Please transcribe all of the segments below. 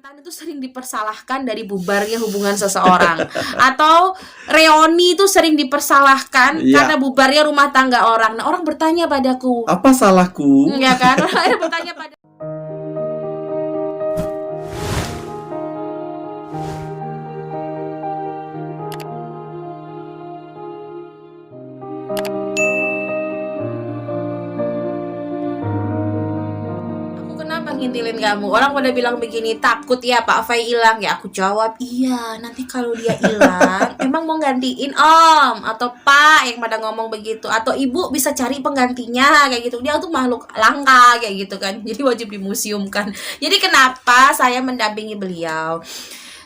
mantan itu sering dipersalahkan dari bubarnya hubungan seseorang. Atau reoni itu sering dipersalahkan karena bubarnya rumah tangga orang. Nah, orang bertanya padaku, apa salahku? ya kan? Orang bertanya pada kenapa ngintilin kamu? Orang pada bilang begini, takut ya Pak Fai hilang. Ya aku jawab, iya, nanti kalau dia hilang emang mau gantiin Om atau Pak yang pada ngomong begitu, atau Ibu bisa cari penggantinya kayak gitu. Dia tuh makhluk langka kayak gitu kan. Jadi wajib dimuseumkan. Jadi kenapa saya mendampingi beliau?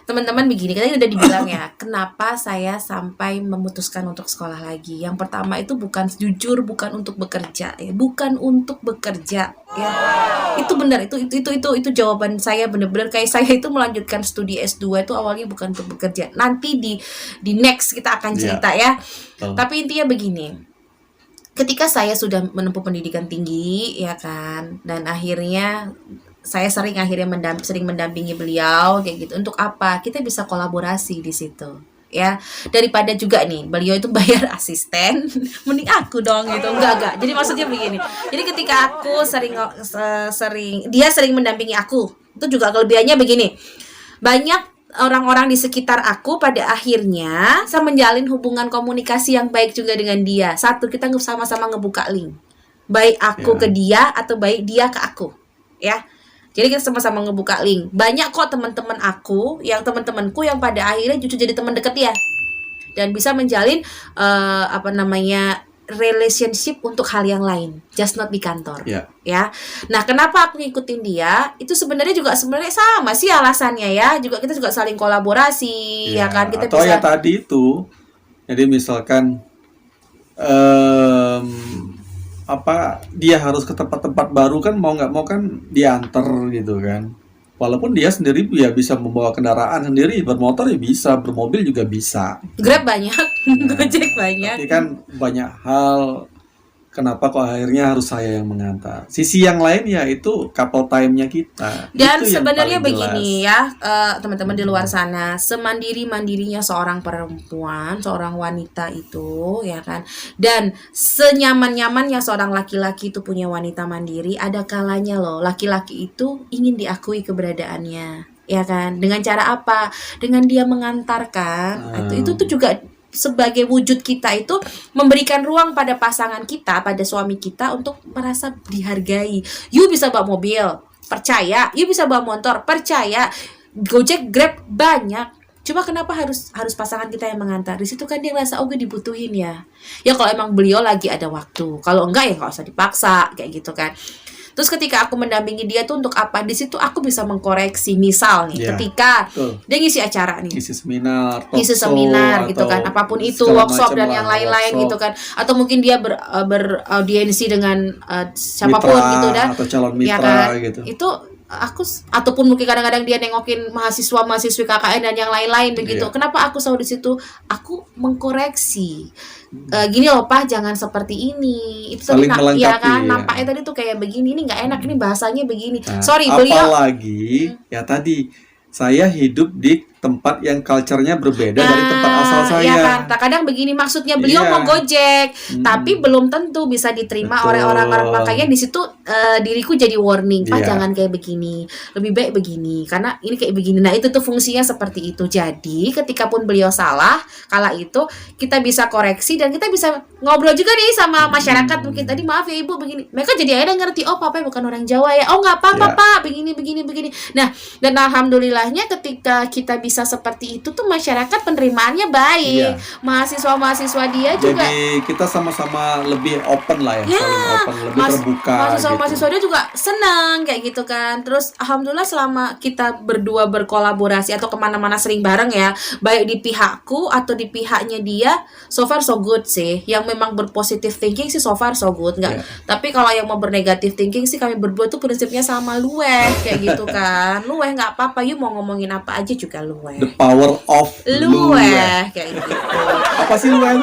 Teman-teman begini, kita udah dibilang ya, kenapa saya sampai memutuskan untuk sekolah lagi. Yang pertama itu bukan jujur, bukan untuk bekerja ya, bukan untuk bekerja ya. Itu benar, itu jawaban saya benar-benar. Kayak saya itu melanjutkan studi S2 itu awalnya bukan untuk bekerja. Nanti di next kita akan cerita ya. Tapi intinya begini. Ketika saya sudah menempuh pendidikan tinggi ya kan, dan akhirnya saya sering mendampingi beliau kayak gitu. Untuk apa? Kita bisa kolaborasi di situ ya, daripada juga nih beliau itu bayar asisten mending aku dong gitu. Enggak, jadi maksudnya begini, jadi ketika aku dia sering mendampingi aku, itu juga kelebihannya begini, banyak orang-orang di sekitar aku pada akhirnya saya menjalin hubungan komunikasi yang baik juga dengan dia. Satu, kita sama-sama ngebuka link, baik aku ke dia atau baik dia ke aku ya. Jadi kita sama-sama ngebuka link. Banyak kok teman-temanku yang pada akhirnya justru jadi teman dekat ya. Dan bisa menjalin relationship untuk hal yang lain, just not di kantor. Ya. Nah, kenapa aku ngikutin dia? Itu sebenarnya sama sih alasannya ya. Juga kita juga saling kolaborasi ya kan. Kita atau bisa ya tadi itu. Jadi misalkan dia harus ke tempat-tempat baru kan, mau nggak mau kan diantar gitu kan. Walaupun dia sendiri ya bisa membawa kendaraan sendiri, bermotor ya bisa, bermobil juga bisa. Grab banyak, Gojek banyak. Tapi kan banyak hal, kenapa kok akhirnya harus saya yang mengantar. Sisi yang lain ya itu couple time-nya kita. Dan sebenarnya begini ya, teman-teman di luar sana, semandiri-mandirinya seorang perempuan, seorang wanita itu ya kan, dan senyaman-nyamannya seorang laki-laki itu punya wanita mandiri, ada kalanya loh laki-laki itu ingin diakui keberadaannya, ya kan? Dengan cara apa? Dengan dia mengantarkan. Itu tuh juga sebagai wujud kita itu memberikan ruang pada pasangan kita, pada suami kita untuk merasa dihargai. You bisa bawa mobil, percaya. You bisa bawa motor, percaya. Gojek, Grab banyak. Cuma kenapa harus pasangan kita yang mengantar? Di situ kan dia ngerasa gue dibutuhin ya. Ya kalau emang beliau lagi ada waktu. Kalau enggak ya nggak usah dipaksa kayak gitu kan. Terus ketika aku mendampingi dia tuh untuk apa? Di situ aku bisa mengkoreksi. Misal nih, ketika dia ngisi acara nih, ngisi seminar gitu kan, apapun itu, workshop dan yang lain-lain gitu kan, atau mungkin dia beraudiensi dengan siapapun mitra, gitu dan atau calon mitra ya kan? gitu. Itu aku, ataupun mungkin kadang-kadang dia nengokin mahasiswa-mahasiswi KKN dan yang lain-lain begitu. Kenapa aku selalu di situ? Aku mengkoreksi. Gini loh Pak, jangan seperti ini. Itu tadi ya kan, nampaknya tadi tuh kayak begini, ini nggak enak, ini bahasanya begini. Sorry, beliau. Apalagi ya tadi saya hidup di tempat yang culture-nya berbeda dari tempat asal saya. Iya kan, kadang begini maksudnya beliau mau Gojek, tapi belum tentu bisa diterima oleh orang-orang. Makanya di situ diriku jadi warning, Pak jangan kayak begini, lebih baik begini, karena ini kayak begini. Nah itu tuh fungsinya seperti itu. Jadi ketika pun beliau salah, kala itu kita bisa koreksi dan kita bisa ngobrol juga nih sama masyarakat. Mungkin tadi maaf ya Ibu begini, mereka jadi akhirnya ngerti, oh Papa bukan orang Jawa ya, oh nggak apa-apa Pak, begini. Nah dan alhamdulillahnya ketika kita bisa seperti itu tuh masyarakat penerimaannya baik. Mahasiswa-mahasiswa dia juga. Jadi kita sama-sama lebih open lah ya, saling open, lebih terbuka. Mahasiswa-mahasiswa dia juga senang kayak gitu kan. Terus alhamdulillah selama kita berdua berkolaborasi atau kemana-mana sering bareng ya, baik di pihakku atau di pihaknya dia, so far so good sih. Yang memang berpositive thinking sih so far so good nggak. Tapi kalau yang mau bernegatif thinking sih kami berdua tuh prinsipnya sama, luweh kayak gitu kan. Luweh nggak apa-apa, you mau ngomongin apa aja juga luweh. The power of luweh kayak gitu. Apa sih luweh?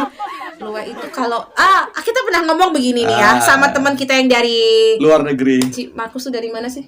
Luweh itu kalau kita pernah ngomong begini nih ya sama teman kita yang dari luar negeri. Markus tuh dari mana sih?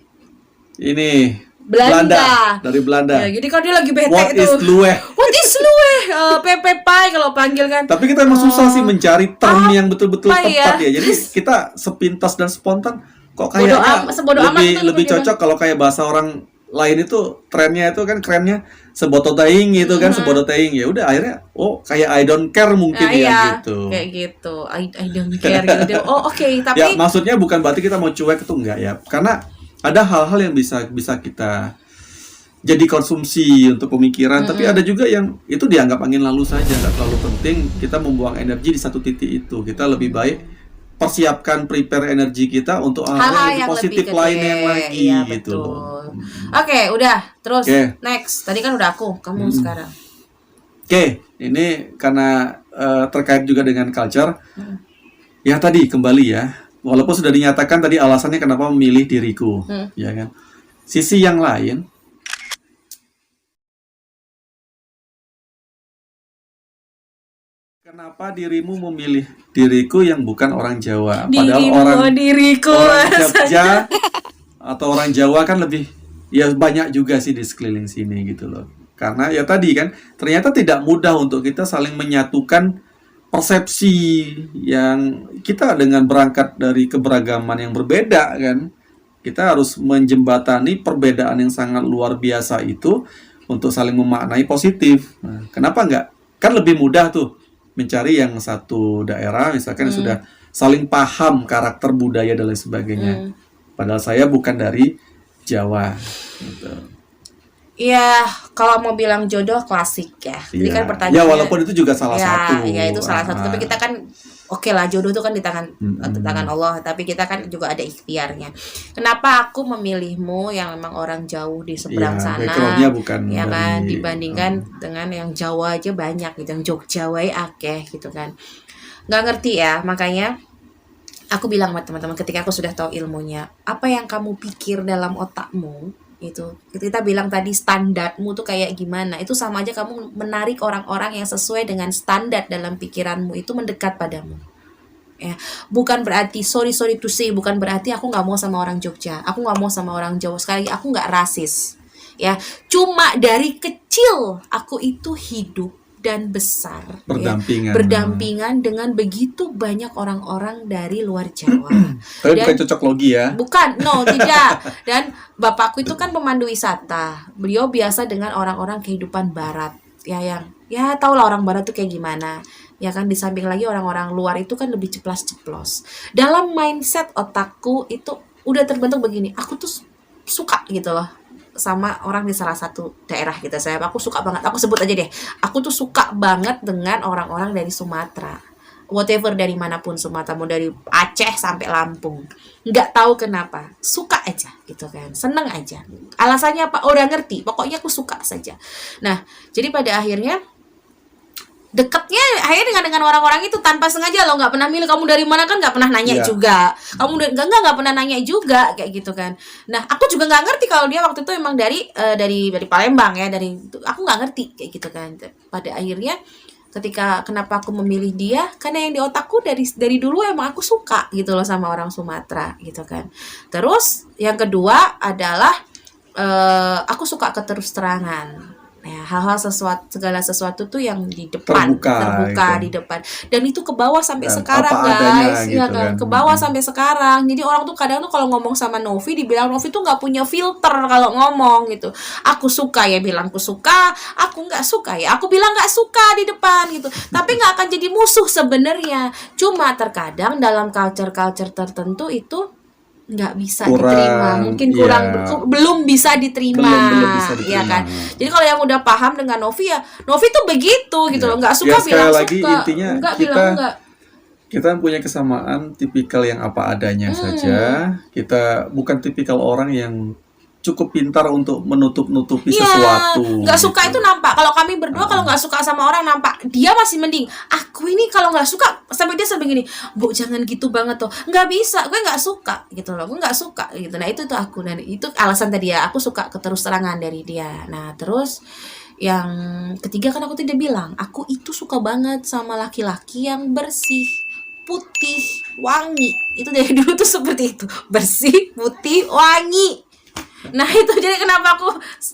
Ini Belanda. Dari Belanda. Ya, jadi kalau dia lagi bete What itu. is lueh? What is lueh? Pepe Pai kalau panggil kan. Tapi kita emang susah sih mencari term yang betul-betul apa tepat ya? ya. Jadi kita sepintas dan spontan kok Bodo kayaknya sebodo amat itu lebih dia cocok kalau kayak bahasa orang lain itu trennya itu kan kerennya seboto teing gitu kan, sebodo teing. Ya udah akhirnya kayak I don't care mungkin Nah, ya iya, gitu. kayak gitu. I don't care gitu. Oke, tapi Ya maksudnya bukan berarti kita mau cuek itu enggak ya. Karena ada hal-hal yang bisa kita jadi konsumsi untuk pemikiran, tapi ada juga yang itu dianggap angin lalu saja, nggak terlalu penting kita membuang energi di satu titik itu. Kita lebih baik prepare energi kita untuk hal-hal yang lebih positif gede. lainnya yang lagi Iya, gitu betul. loh. Oke, udah. Terus Oke. next. Tadi kan udah aku, kamu sekarang. Oke, ini karena terkait juga dengan culture. Ya tadi kembali ya, walaupun sudah dinyatakan tadi alasannya kenapa memilih diriku, ya kan. Sisi yang lain, kenapa dirimu memilih diriku yang bukan orang Jawa? Padahal diriku. orang Jogja atau orang Jawa kan lebih, ya banyak juga sih di sekeliling sini gitu loh. Karena ya tadi kan, ternyata tidak mudah untuk kita saling menyatukan persepsi yang kita dengan berangkat dari keberagaman yang berbeda kan. Kita harus menjembatani perbedaan yang sangat luar biasa itu untuk saling memaknai positif. Nah, kenapa enggak? Kan lebih mudah tuh mencari yang satu daerah misalkan yang sudah saling paham karakter budaya dan lain sebagainya. Padahal saya bukan dari Jawa gitu. Iya, kalau mau bilang jodoh klasik ya. Jadi Iya. kan pertanyaannya. Ya walaupun itu juga salah satu. Ya itu salah satu. Tapi kita kan oke lah, jodoh itu kan di tangan Allah. Tapi kita kan juga ada ikhtiarnya. Kenapa aku memilihmu yang memang orang jauh di seberang sana? Backgroundnya bukan Ya kan, dari- dibandingkan dengan yang Jawa aja banyak gitu, yang Jogja wae akeh gitu kan. Nggak ngerti ya, makanya aku bilang sama teman-teman ketika aku sudah tahu ilmunya, apa yang kamu pikir dalam otakmu itu kita bilang tadi standarmu tuh kayak gimana, itu sama aja kamu menarik orang-orang yang sesuai dengan standar dalam pikiranmu itu mendekat padamu ya. Bukan berarti sorry to say, bukan berarti aku nggak mau sama orang Jogja, aku nggak mau sama orang Jawa, sekali lagi aku nggak rasis ya, cuma dari kecil aku itu hidup dan besar berdampingan dengan begitu banyak orang-orang dari luar Jawa. Tapi bukan cocok logi ya. Bukan, no, tidak. Dan bapakku itu kan pemandu wisata. Beliau biasa dengan orang-orang kehidupan barat. Ya yang, ya tau lah orang barat tuh kayak gimana. Ya kan, di samping lagi orang-orang luar itu kan lebih ceplas-ceplos. Dalam mindset otakku itu udah terbentuk begini. Aku tuh suka gitu loh sama orang di salah satu daerah gitu. Aku suka banget. Aku sebut aja deh. Aku tuh suka banget dengan orang-orang dari Sumatera. Whatever dari manapun Sumatera, mau dari Aceh sampai Lampung. Nggak tahu kenapa. Suka aja gitu kan. Seneng aja. Alasannya apa? Udah ngerti. Pokoknya aku suka saja. Nah, jadi pada akhirnya deketnya akhirnya dengan orang-orang itu tanpa sengaja lo, nggak pernah milih kamu dari mana kan, nggak pernah nanya juga, kamu nggak pernah nanya juga kayak gitu kan. Nah aku juga nggak ngerti kalau dia waktu itu emang dari Palembang ya, aku nggak ngerti kayak gitu kan. Pada akhirnya ketika kenapa aku memilih dia, karena yang di otakku dari dulu emang aku suka gitu loh sama orang Sumatera gitu kan. Terus yang kedua adalah aku suka keterus-terangan. Ya, hal-hal segala sesuatu tuh yang di depan terbuka gitu. Di depan, dan itu ke bawah sampai dan sekarang guys gitu ya kan, ke bawah sampai sekarang. Jadi orang tuh kadang tuh kalau ngomong sama Novi dibilang Novi tuh nggak punya filter kalau ngomong gitu. Aku suka ya bilang aku suka, aku nggak suka ya aku bilang nggak suka di depan gitu. Tapi nggak akan jadi musuh sebenarnya, cuma terkadang dalam culture tertentu itu nggak bisa diterima, mungkin belum bisa diterima, ya kan. Jadi kalau yang udah paham dengan Novi ya, Novi tuh begitu gitu loh, nggak suka bilang lagi, suka, intinya nggak bilang enggak. Kita punya kesamaan tipikal yang apa adanya saja. Kita bukan tipikal orang yang cukup pintar untuk menutup-nutupi sesuatu. Nggak suka itu nampak. Kalau kami berdua kalau nggak suka sama orang nampak. Dia masih mending. Aku ini kalau nggak suka sampai dia sampai gini, Bu jangan gitu banget tuh. Nggak bisa, gue nggak suka gitu loh. Gue nggak suka gitu. Nah itu tuh aku, dan itu alasan tadi ya. Aku suka keterus-terangan dari dia. Nah terus yang ketiga kan aku tidak bilang, aku itu suka banget sama laki-laki yang bersih, putih, wangi. Itu dari dulu tuh seperti itu, bersih, putih, wangi. Nah itu jadi kenapa aku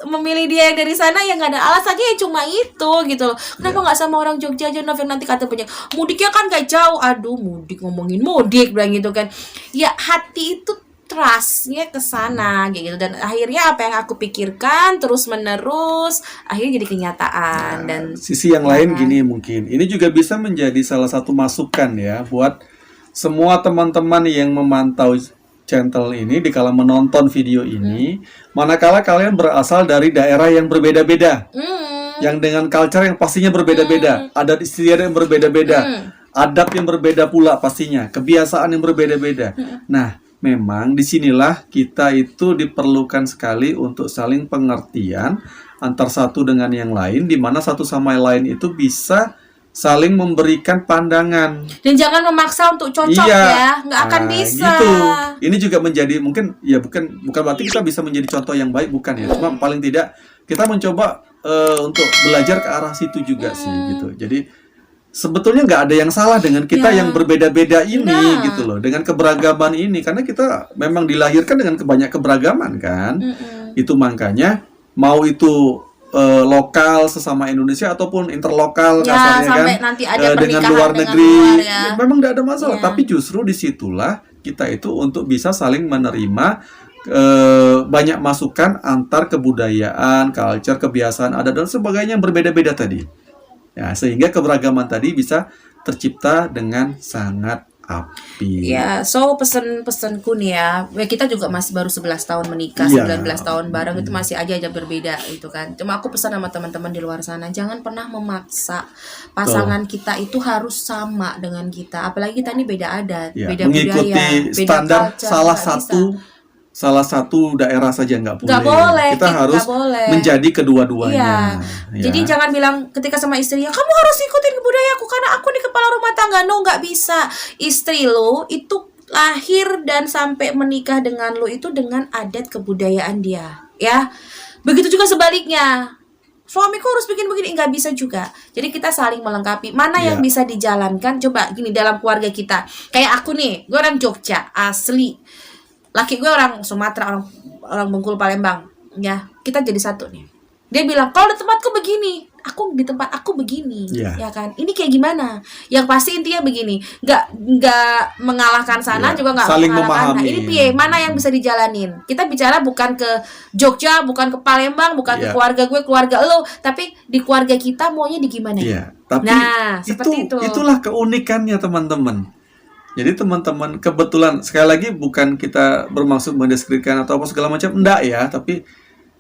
memilih dia yang dari sana, ya nggak ada alasannya, ya cuma itu gitu loh. Kenapa nggak sama orang Jogja aja, Nov, yang nanti kata banyak mudiknya kan gak jauh. Aduh, mudik, ngomongin mudik bilang gitu kan. Ya hati itu trustnya ke sana kayak gitu, dan akhirnya apa yang aku pikirkan terus menerus akhirnya jadi kenyataan. Dan Sisi yang ya lain kan? gini, mungkin ini juga bisa menjadi salah satu masukan ya buat semua teman-teman yang memantau channel ini dikala menonton video ini, manakala kalian berasal dari daerah yang berbeda-beda, yang dengan culture yang pastinya berbeda-beda, adat istiadat yang berbeda-beda, adab yang berbeda pula pastinya, kebiasaan yang berbeda-beda. Nah, memang disinilah kita itu diperlukan sekali untuk saling pengertian antar satu dengan yang lain, di mana satu sama lain itu bisa saling memberikan pandangan. Dan jangan memaksa untuk cocok ya, nggak akan bisa. Gitu. Ini juga menjadi mungkin ya bukan berarti kita bisa menjadi contoh yang baik, bukan ya. Cuma paling tidak kita mencoba untuk belajar ke arah situ juga sih gitu. Jadi sebetulnya nggak ada yang salah dengan kita yang berbeda-beda ini gitu loh, dengan keberagaman ini, karena kita memang dilahirkan dengan banyak keberagaman kan. Itu makanya mau itu lokal sesama Indonesia ataupun interlokal kasarnya sampai kan, nanti ada dengan pernikahan luar dengan negeri luar ya. memang tidak ada masalah. Tapi justru disitulah kita itu untuk bisa saling menerima banyak masukan antar kebudayaan, culture, kebiasaan, adat dan sebagainya yang berbeda-beda tadi ya, sehingga keberagaman tadi bisa tercipta dengan sangat api. Ya, so pesenku nih ya, kita juga masih baru 11 tahun menikah, 19 tahun bareng, itu masih aja berbeda itu kan. Cuma aku pesan sama teman-teman di luar sana, jangan pernah memaksa pasangan kita itu harus sama dengan kita. Apalagi kita ini beda adat, beda mengikuti budaya, beda standar culture, salah satu daerah saja nggak Nggak boleh, kita harus boleh. menjadi kedua-duanya. Jadi jangan bilang ketika sama istrinya, kamu harus ikutin budayaku karena aku nih kepala rumah tangga. No, nggak bisa. Istri lo itu lahir dan sampai menikah dengan lo itu dengan adat kebudayaan dia, ya. Begitu juga sebaliknya. Suamiku harus bikin begini, nggak bisa juga. Jadi kita saling melengkapi. Mana yang bisa dijalankan? Coba gini, dalam keluarga kita. Kayak aku nih, gue orang Jogja asli. Laki gue orang Sumatera, orang Bengkulu, Palembang, ya. Kita jadi satu nih. Dia bilang, kalau di tempatku begini, aku di tempat aku begini, ya kan? Ini kayak gimana? Yang pasti intinya begini, nggak mengalahkan sana, juga nggak saling mengalahkan. Nah, memahami. ini piye? Mana yang bisa dijalanin? Kita bicara bukan ke Jogja, bukan ke Palembang, bukan ke keluarga gue, keluarga lo, tapi di keluarga kita maunya di gimana? Tapi seperti itu. Itulah keunikannya teman-teman. Jadi teman-teman, kebetulan sekali lagi bukan kita bermaksud mendeskripsikan atau apa segala macam, enggak ya, tapi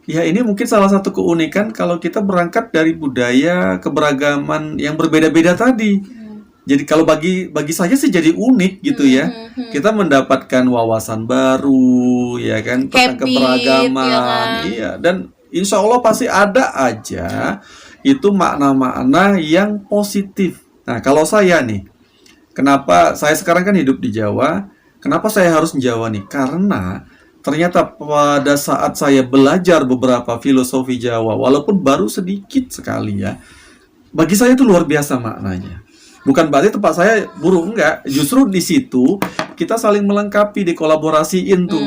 ya ini mungkin salah satu keunikan kalau kita berangkat dari budaya keberagaman yang berbeda-beda tadi. Jadi kalau bagi saya sih jadi unik gitu ya. Kita mendapatkan wawasan baru ya kan tentang keberagaman. Iya, dan insya Allah pasti ada aja itu makna-makna yang positif. Nah, kalau saya nih, kenapa saya sekarang kan hidup di Jawa? Kenapa saya harus di Jawa nih? Karena ternyata pada saat saya belajar beberapa filosofi Jawa, walaupun baru sedikit sekali ya, bagi saya itu luar biasa maknanya. Bukan berarti tempat saya buruk, enggak. Justru di situ kita saling melengkapi, dikolaborasiin tuh.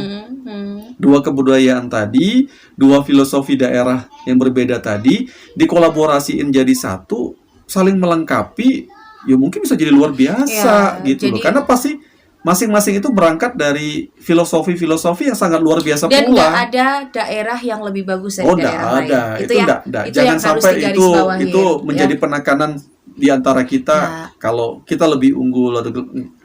Dua kebudayaan tadi, dua filosofi daerah yang berbeda tadi, dikolaborasiin jadi satu, saling melengkapi. Ya mungkin bisa jadi luar biasa gitu loh. Karena pasti masing-masing itu berangkat dari filosofi-filosofi yang sangat luar biasa dan pula. Dan nggak ada daerah yang lebih bagus dari daerah lain. Itu jangan sampai itu menjadi penekanan di antara kita. Kalau kita lebih unggul,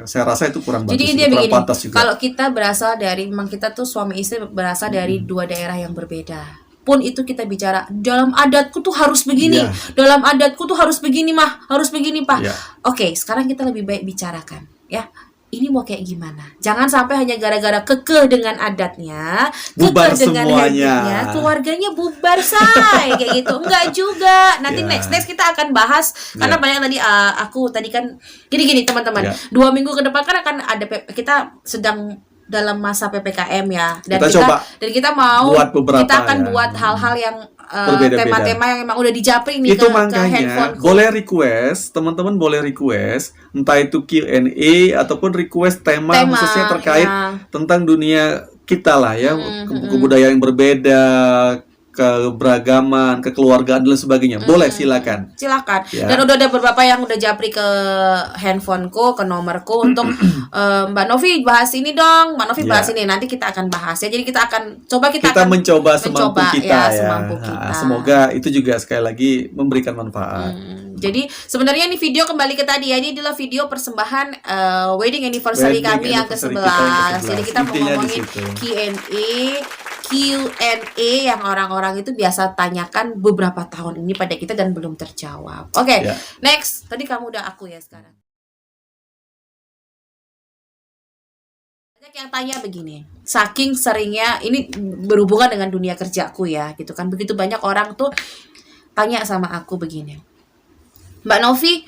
saya rasa itu kurang bagus. Jadi intinya begini, kalau kita berasal dari, memang kita tuh suami istri berasal dari dua daerah yang berbeda. Pun itu kita bicara dalam adatku tuh harus begini, dalam adatku tuh harus begini mah, harus begini pak. Oke, sekarang kita lebih baik bicarakan, ya. Ini mau kayak gimana? Jangan sampai hanya gara-gara kekeh dengan adatnya, bubar kekeh dengan semuanya, keluarganya bubar say kayak gitu. Enggak juga. Nanti next kita akan bahas karena banyak tadi aku tadi kan gini teman-teman. 2 minggu ke depan kan akan ada kita sedang dalam masa PPKM ya, dan kita mau kita akan buat hal-hal yang tema-tema yang emang udah dijapri nih itu ke makanya boleh request, teman-teman boleh request entah itu Q&A ataupun request tema khususnya terkait tentang dunia kita lah ya, Mm-mm. kebudayaan yang berbeda, keberagaman, kekeluargaan dan sebagainya. Boleh, silakan. Silakan. Ya. Dan udah ada beberapa yang udah japri ke handphoneku, ke nomorku untuk Mbak Novi bahas ini dong. Mbak Novi Ya. bahas ini. Nanti kita akan bahas ya. Jadi kita akan Kita akan mencoba semampu kita ya. semampu Nah, kita. semoga itu juga sekali lagi memberikan manfaat. Jadi sebenarnya ini video kembali ke tadi ya. Ini adalah video persembahan wedding anniversary Wedding kami yang anniversary ke-11. kita yang ke-11. Jadi kita mau Intinya di ngomongin situ. Q&A yang orang-orang itu biasa tanyakan beberapa tahun ini pada kita dan belum terjawab. Oke, Ya. next. Tadi kamu udah aku ya sekarang. Banyak yang tanya begini, saking seringnya ini berhubungan dengan dunia kerjaku ya, gitu kan. Begitu banyak orang tuh tanya sama aku begini, Mbak Novi,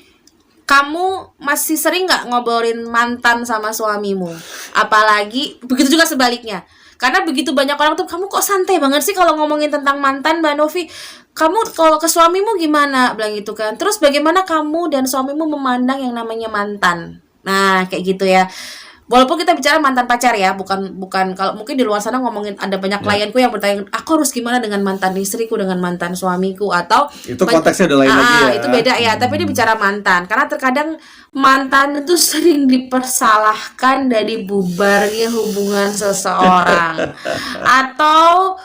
kamu masih sering nggak ngobrolin mantan sama suamimu? Apalagi begitu juga sebaliknya. Karena begitu banyak orang tuh, kamu kok santai banget sih kalau ngomongin tentang mantan, Mbak Novi? Kamu kalau ke suamimu gimana? Bilang gitu kan. Terus bagaimana kamu dan suamimu memandang yang namanya mantan? Nah, kayak gitu ya. Walaupun kita bicara mantan pacar ya, bukan kalau mungkin di luar sana ngomongin ada banyak klienku yang bertanya, aku harus gimana dengan mantan istriku, dengan mantan suamiku, atau Itu konteksnya udah lain lagi ya. itu beda ya. Tapi ini bicara mantan, karena terkadang mantan itu sering dipersalahkan dari bubarnya hubungan seseorang, atau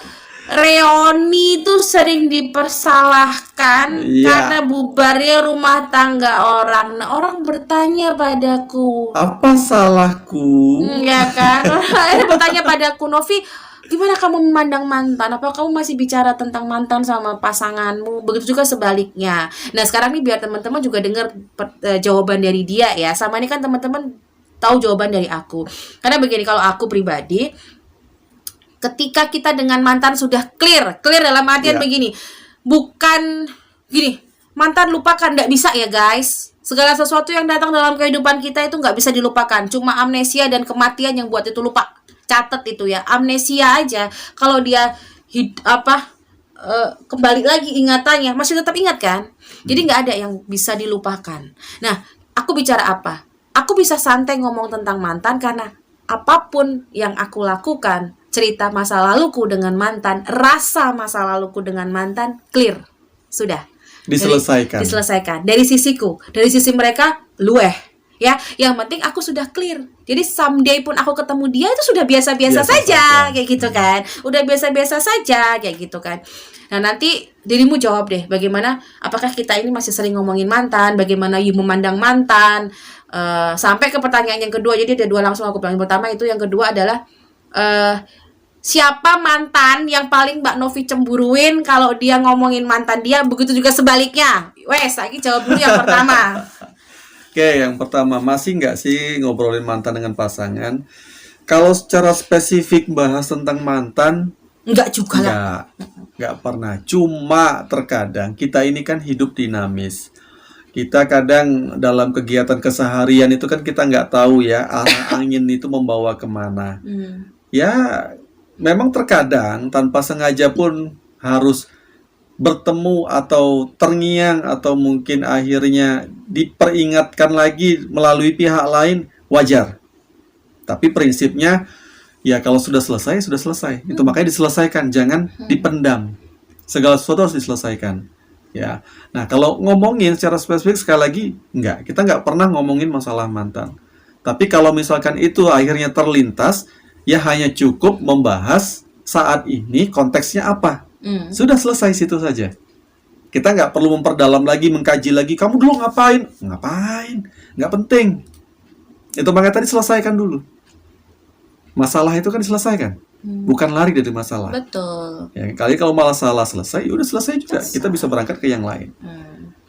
reoni itu sering dipersalahkan Iya. karena bubarnya rumah tangga orang. Nah, orang bertanya padaku, Apa salahku? ya kan? Ada bertanya padaku, Novi, gimana kamu memandang mantan? Apa kamu masih bicara tentang mantan sama pasanganmu? Begitu juga sebaliknya. Nah, sekarang nih biar teman-teman juga dengar jawaban dari dia ya. Sama ini kan teman-teman tahu jawaban dari aku. Karena begini, kalau aku pribadi, ketika kita dengan mantan sudah clear dalam artian Ya. begini, bukan gini, mantan lupakan, nggak bisa ya guys. Segala sesuatu yang datang dalam kehidupan kita itu nggak bisa dilupakan. Cuma amnesia dan kematian yang buat itu lupa. Catat itu ya, amnesia aja. Kalau dia kembali lagi ingatannya, masih tetap ingat kan? Jadi nggak ada yang bisa dilupakan. Nah, aku bicara apa? Aku bisa santai ngomong tentang mantan karena apapun yang aku lakukan, cerita masa laluku dengan mantan, rasa masa laluku dengan mantan, clear. Sudah. Diselesaikan. Diselesaikan. Dari sisiku, dari sisi mereka, lueh. Ya, yang penting aku sudah clear. Jadi someday pun aku ketemu dia itu sudah biasa-biasa Biasa saja, saja. kayak gitu kan. Udah biasa-biasa saja, kayak gitu kan. Nah, nanti dirimu jawab deh, bagaimana, apakah kita ini masih sering ngomongin mantan, bagaimana you memandang mantan, sampai ke pertanyaan yang kedua. Jadi ada dua langsung aku bilang. Yang pertama itu, yang kedua adalah siapa mantan yang paling Mbak Novi cemburuin kalau dia ngomongin mantan dia, begitu juga sebaliknya. Wes, lagi jawab dulu yang pertama. Oke, yang pertama, masih nggak sih ngobrolin mantan dengan pasangan? Kalau secara spesifik bahas tentang mantan, Enggak juga lah. nggak pernah. Cuma terkadang kita ini kan hidup dinamis. Kita kadang dalam kegiatan keseharian itu kan kita nggak tahu ya arah angin itu membawa kemana. Ya, memang terkadang tanpa sengaja pun harus bertemu atau terngiang atau mungkin akhirnya diperingatkan lagi melalui pihak lain, wajar. Tapi prinsipnya ya kalau sudah selesai, sudah selesai. Itu makanya diselesaikan, jangan dipendam. Segala sesuatu harus diselesaikan. Ya. Nah, kalau ngomongin secara spesifik sekali lagi, kita nggak pernah ngomongin masalah mantan. Tapi kalau misalkan itu akhirnya terlintas, ya hanya cukup membahas saat ini konteksnya apa. Sudah selesai situ saja. Kita nggak perlu memperdalam lagi, mengkaji lagi. Kamu dulu ngapain? Ngapain? Nggak penting. Itu makanya tadi selesaikan dulu. Masalah itu kan diselesaikan. Bukan lari dari masalah. Betul. Ya, kali kalau masalah selesai, ya udah selesai juga. Kita bisa berangkat ke yang lain.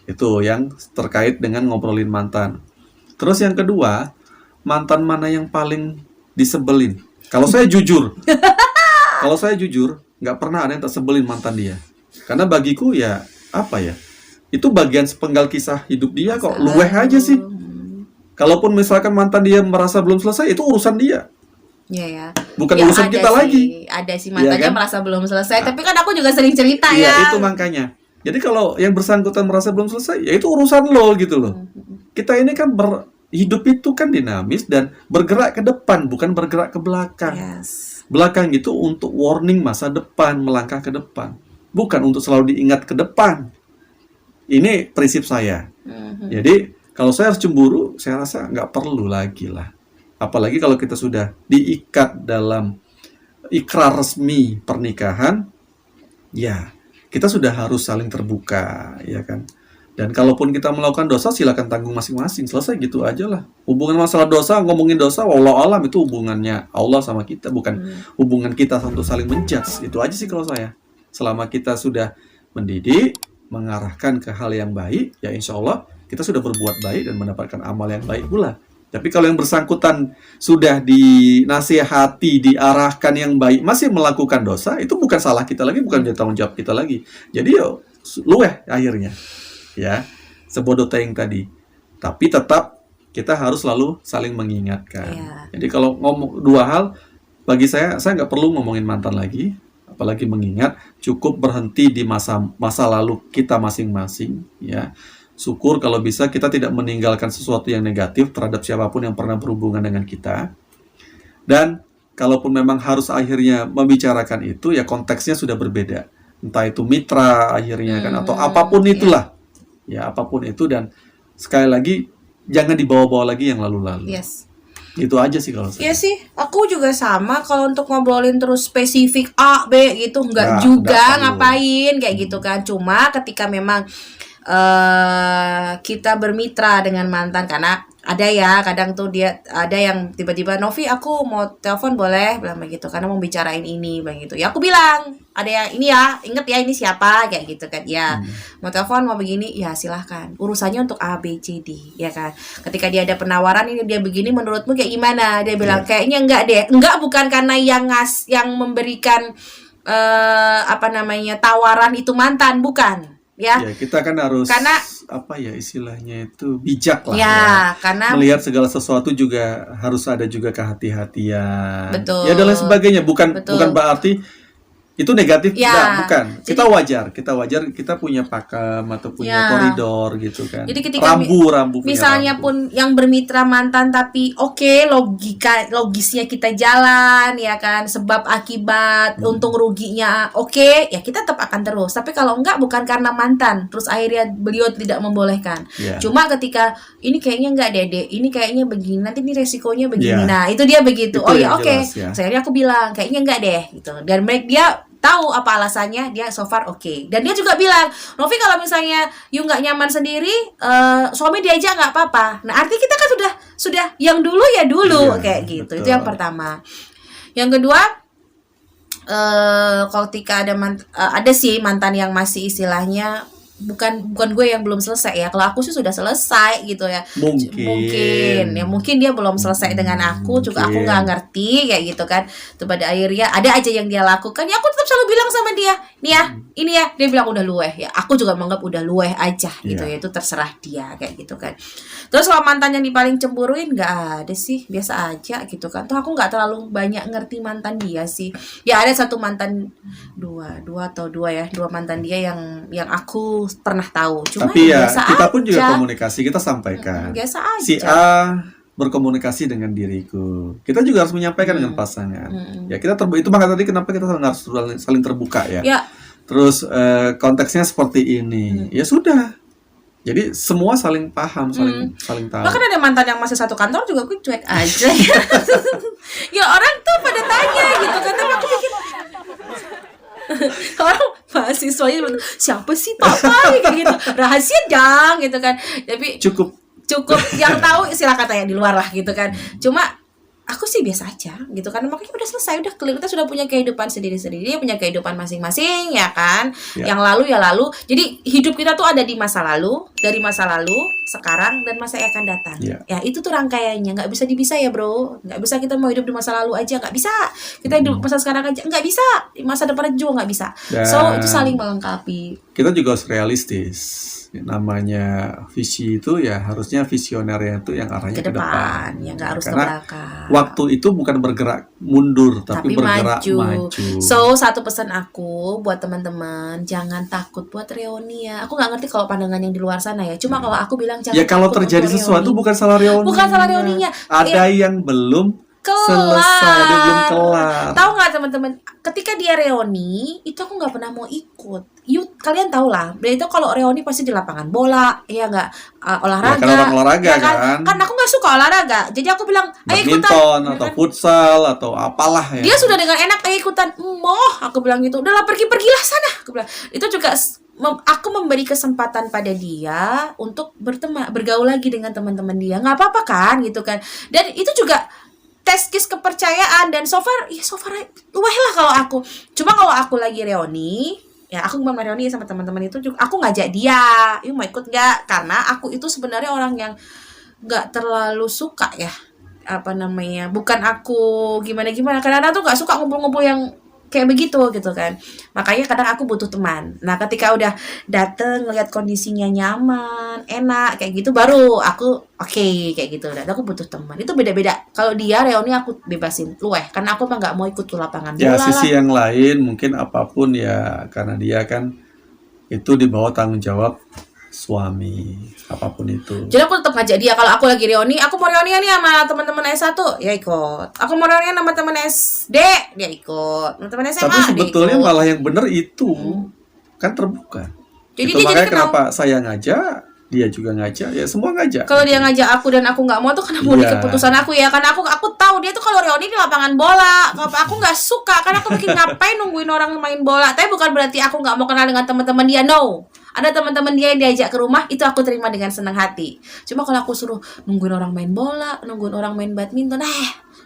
Itu yang terkait dengan ngobrolin mantan. Terus yang kedua, mantan mana yang paling disebelin? Kalau saya jujur, nggak pernah ada yang tersebelin mantan dia. Karena bagiku ya apa ya? Itu bagian sepenggal kisah hidup dia kok. Luweh aja sih. Kalaupun misalkan mantan dia merasa belum selesai, itu urusan dia. Iya ya. Bukan Ya, urusan ada kita sih. lagi. Ada sih mantannya Iya kan? merasa belum selesai. Tapi kan aku juga sering cerita Iya, ya. itu makanya. Jadi kalau yang bersangkutan merasa belum selesai, ya itu urusan lo gitu loh. Kita ini kan hidup itu kan dinamis dan bergerak ke depan, bukan bergerak ke belakang. Yes. Belakang itu untuk warning masa depan, melangkah ke depan. Bukan untuk selalu diingat ke depan. Ini prinsip saya. Jadi kalau saya harus cemburu, saya rasa nggak perlu lagi lah. Apalagi kalau kita sudah diikat dalam ikrar resmi pernikahan, ya kita sudah harus saling terbuka, ya kan. Dan kalaupun kita melakukan dosa, silakan tanggung masing-masing. Selesai gitu aja lah. Hubungan masalah dosa, ngomongin dosa, wallahu alam itu hubungannya Allah sama kita, bukan hubungan kita untuk saling menjudge. Itu aja sih kalau saya. Selama kita sudah mendidik, mengarahkan ke hal yang baik, ya insya Allah kita sudah berbuat baik dan mendapatkan amal yang baik pula. Tapi kalau yang bersangkutan sudah dinasihati, diarahkan yang baik, masih melakukan dosa, itu bukan salah kita lagi, bukan jadi tanggung jawab kita lagi. Jadi yo luweh akhirnya. Ya, sebodoh tayang tadi. Tapi tetap kita harus selalu saling mengingatkan. Jadi kalau ngomong dua hal, bagi saya nggak perlu ngomongin mantan lagi, apalagi mengingat, cukup berhenti di masa lalu kita masing-masing. Ya, syukur kalau bisa kita tidak meninggalkan sesuatu yang negatif terhadap siapapun yang pernah berhubungan dengan kita. Dan kalaupun memang harus akhirnya membicarakan itu, ya konteksnya sudah berbeda. Entah itu mitra akhirnya kan, atau apapun itulah. Ya apapun itu, dan sekali lagi jangan dibawa-bawa lagi yang lalu-lalu. Itu aja sih kalau saya. Iya sih, aku juga sama. Kalau untuk ngobrolin terus spesifik A, B gitu, enggak juga ngapain kayak gitu kan. Cuma ketika memang kita bermitra dengan mantan, karena ada ya kadang tuh dia ada yang tiba-tiba, Novi aku mau telepon boleh, bilang begitu karena mau bicarain ini begitu. Ya aku bilang ada yang ini ya, inget ya ini siapa kayak gitu kan. Ya mau telepon mau begini ya silahkan, urusannya untuk A B C D ya kan. Ketika dia ada penawaran ini dia begini, menurutmu kayak gimana? Dia bilang kayaknya enggak deh. Enggak bukan karena yang memberikan tawaran itu mantan, bukan. Ya, kita kan harus istilahnya itu bijak lah ya. Karena melihat segala sesuatu juga harus ada juga kehati-hatian. Betul. Ya dan lain sebagainya, bukan berarti itu negatif, bukan. Kita wajar, kita punya pakem atau punya koridor gitu kan. Jadi ketika rambu misalnya pun yang bermitra mantan tapi logisnya kita jalan ya kan, sebab akibat untung ruginya ya kita tetap akan terus. Tapi kalau enggak, bukan karena mantan terus akhirnya beliau tidak membolehkan. Cuma ketika ini kayaknya enggak Dede, ini kayaknya begini, nanti ini resikonya begini. Nah, itu dia begitu. Akhirnya aku bilang kayaknya enggak deh gitu. Dan dia tahu apa alasannya, dia so far oke. Dan dia juga bilang, Novi kalau misalnya you nggak nyaman sendiri, suami diajak nggak apa-apa. Nah artinya kita kan sudah yang dulu ya dulu kayak gitu. Betul. Itu yang pertama. Yang kedua, kalau ketika ada sih mantan yang masih istilahnya bukan gue yang belum selesai ya. Kalau aku sih sudah selesai gitu ya. Mungkin dia belum selesai dengan aku, juga aku nggak ngerti kayak gitu kan. Tuh pada akhirnya ada aja yang dia lakukan, ya aku tetap selalu bilang sama dia, nih ya ini ya, dia bilang udah luweh ya, aku juga menganggap udah luweh aja gitu ya. Itu terserah dia kayak gitu kan. Terus kalau mantan yang paling cemburuin nggak ada sih, biasa aja gitu kan. Tuh aku nggak terlalu banyak ngerti mantan dia sih. Ya ada satu mantan, dua mantan dia yang aku pernah tahu. Cuma tapi ya kita pun juga komunikasi, kita sampaikan. Biasa aja. Si A berkomunikasi dengan diriku, kita juga harus menyampaikan dengan pasangan. Ya kita itu makanya tadi kenapa kita harus saling terbuka ya. Terus konteksnya seperti ini. Ya sudah. Jadi semua saling paham, saling tahu. Bahkan ada mantan yang masih satu kantor juga gue cuek aja. Ya orang tuh pada tanya gitu kan, tapi aku pikir orang mahasiswanya siapa sih papa kayak gitu, rahasia dong gitu kan. Tapi cukup yang tahu silakan tanya di luar lah gitu kan. Cuma aku sih biasa aja gitu kan, makanya udah selesai, udah clear, kita sudah punya kehidupan sendiri-sendiri, punya kehidupan masing-masing ya kan. Yang lalu ya lalu. Jadi hidup kita tuh ada di masa lalu, dari masa lalu, sekarang, dan masa yang akan datang. Ya itu tuh rangkaiannya, nggak bisa dipisah ya bro. Nggak bisa kita mau hidup di masa lalu aja, nggak bisa. Kita hidup masa sekarang aja, nggak bisa. Di masa depan juga nggak bisa. So itu saling melengkapi. Kita juga harus realistis. Namanya visi itu ya harusnya visionernya itu yang arahnya ke depan. Ya nggak harus ke belakang. Waktu itu bukan bergerak mundur, tapi bergerak maju. So satu pesan aku buat teman-teman, jangan takut buat reuni ya. Aku nggak ngerti kalau pandangan yang di luar sana ya. Cuma kalau aku bilang jangan. Ya kalau terjadi sesuatu bukan salah reuni. Bukan salah reuninya. Ada yang belum Selesai, dia belum kelar. kelar. Tahu nggak teman-teman? Ketika dia reuni, itu aku nggak pernah mau ikut. Kalian tahu lah. Dan itu kalau reuni pasti di lapangan bola, ya nggak olahraga. Ya kan orang olahraga ya kan. Kan aku nggak suka olahraga. Jadi aku bilang, ayo ikutan. Badminton Ya atau kan? futsal atau apalah ya. Dia sudah dengan enak, ayo ikutan. Moh, aku bilang gitu. Udahlah pergilah sana. Aku bilang. Itu juga aku memberi kesempatan pada dia untuk bergaul lagi dengan teman-teman dia. Nggak apa-apa kan gitu kan. Dan itu juga tes kis kepercayaan, dan so far luweh lah kalau aku. Cuma kalau aku lagi reuni, ya aku kemarin reuni sama teman-teman itu juga aku ngajak dia, yuk mau ikut nggak? Karena aku itu sebenarnya orang yang nggak terlalu suka ya, apa namanya, bukan aku gimana kadang-kadang tuh nggak suka ngumpul-ngumpul yang kayak begitu gitu kan. Makanya kadang aku butuh teman. Nah ketika udah dateng ngeliat kondisinya nyaman, enak kayak gitu, baru aku oke, kayak gitu. Dan aku butuh teman. Itu beda-beda. Kalau dia reuni aku bebasin luweh, karena aku mah nggak mau ikut ke lapangan Ya bola sisi lah. yang lain mungkin apapun ya, karena dia kan itu di bawah tanggung jawab suami, apapun itu. Jadi aku tetap ngajak dia. Kalau aku lagi reuni, aku mau reuni nih sama teman-teman S1, ya ikut. Aku mau reuni sama teman SD, dia ikut. Teman SMA, Tapi sebetulnya dia ikut. malah yang benar itu kan terbuka. Jadi Itu dia makanya jadi kenal. kenapa saya ngajak, dia juga ngajak, ya semua ngajak. Kalau dia ngajak aku dan aku nggak mau tuh karena mau Iya. keputusan aku ya, karena aku tahu dia tuh kalau reuni di lapangan bola. Aku nggak suka, karena aku mikir ngapain nungguin orang main bola. Tapi bukan berarti aku nggak mau kenal dengan teman-teman dia, no. Ada teman-teman dia yang diajak ke rumah, itu aku terima dengan senang hati. Cuma kalau aku suruh nungguin orang main bola, nungguin orang main badminton,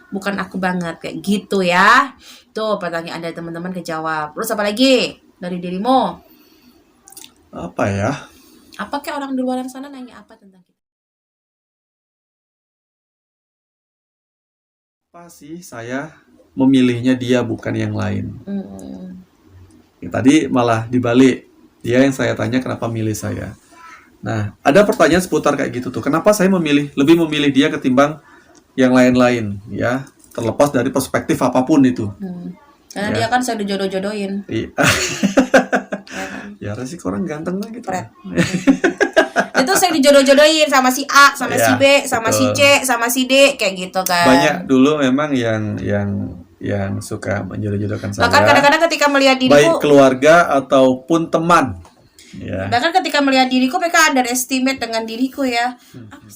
bukan aku banget kayak gitu ya. Tuh pertanyaan dari teman-teman kejawab. Terus apa lagi dari dirimu? Apa ya? Apa kayak orang di luar sana nanya apa tentang kita? Apa sih saya memilihnya dia bukan yang lain? Ya, tadi malah dibalik, dia yang saya tanya kenapa milih saya. Nah, ada pertanyaan seputar kayak gitu tuh. Kenapa saya lebih memilih dia ketimbang yang lain-lain, ya? Terlepas dari perspektif apapun itu. Karena Ya. dia kan saya dijodoh-jodohin. Iya. Ya kan? Ya resiko orang ganteng lah gitu. Pret. Itu saya dijodoh-jodohin sama si A, sama Ya, si B, sama si betul. C, sama si D, kayak gitu kan. Banyak dulu memang yang suka menjodoh-jodohkan saya. Bahkan kadang-kadang ketika melihat baik diriku, keluarga ataupun teman. Ya. bahkan ketika melihat diriku, mereka underestimate dengan diriku ya.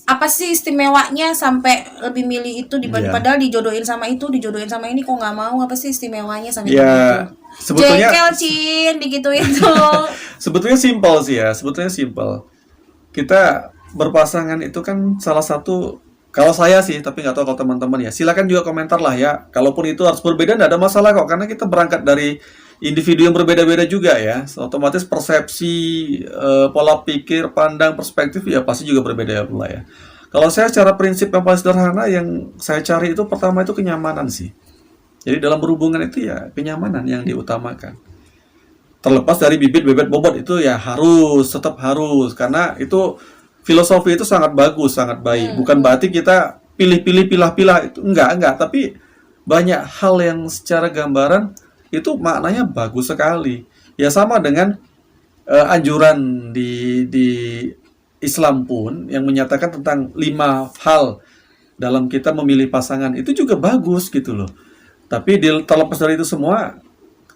Apa sih istimewanya sampai lebih milih itu dibanding Iya. padahal dijodohin sama itu, dijodohin sama ini, kok nggak mau? Apa sih istimewanya sampai Ya, begitu? sebetulnya Jengkel Cin, digituin tuh. sebetulnya simpel sih ya, sebetulnya simpel. Kita berpasangan itu kan salah satu, kalau saya sih, tapi nggak tahu kalau teman-teman ya. Silakan juga komentar lah ya. Kalaupun itu harus berbeda, nggak ada masalah kok, karena kita berangkat dari individu yang berbeda-beda juga ya. Otomatis persepsi, pola pikir, pandang, perspektif ya pasti juga berbeda pula ya. Kalau saya secara prinsip yang paling sederhana yang saya cari itu pertama itu kenyamanan sih. Jadi dalam berhubungan itu ya kenyamanan yang diutamakan. Terlepas dari bibit bebet bobot itu ya tetap harus, karena itu filosofi itu sangat bagus, sangat baik. Bukan berarti kita pilih-pilih, pilah-pilah, itu enggak, tapi banyak hal yang secara gambaran itu maknanya bagus sekali. Ya sama dengan anjuran di Islam pun yang menyatakan tentang 5 hal dalam kita memilih pasangan itu juga bagus gitu loh. Tapi terlepas dari itu semua,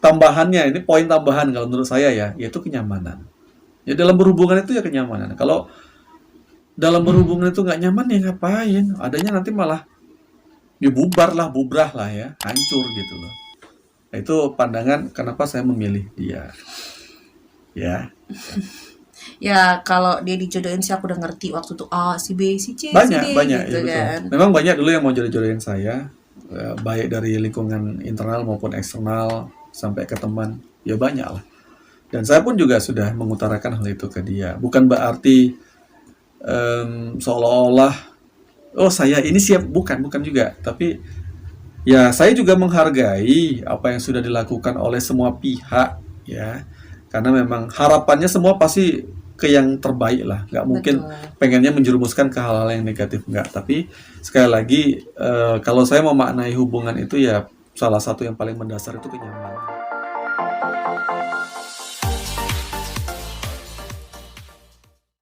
tambahannya ini poin tambahan kalau menurut saya ya, yaitu kenyamanan. Ya dalam berhubungan itu ya kenyamanan. Kalau dalam berhubungan itu nggak nyaman ya ngapain? Adanya nanti malah ya bubrah lah ya, hancur gitu loh. Nah, itu pandangan kenapa saya memilih dia. Ya, Ya kalau dia dijodohin sih aku udah ngerti waktu itu A, si B, si C, si banyak D gitu ya betul. kan. Memang banyak dulu yang mau jodoh-jodohin saya, baik dari lingkungan internal maupun eksternal sampai ke teman. Ya banyak lah. Dan saya pun juga sudah mengutarakan hal itu ke dia. Bukan berarti seolah-olah saya ini siap, bukan juga. Tapi ya saya juga menghargai apa yang sudah dilakukan oleh semua pihak ya. Karena memang harapannya semua pasti ke yang terbaik lah. Nggak mungkin pengennya menjerumuskan ke hal-hal yang negatif, nggak. Tapi sekali lagi kalau saya memaknai hubungan itu ya salah satu yang paling mendasar itu kenyamanan.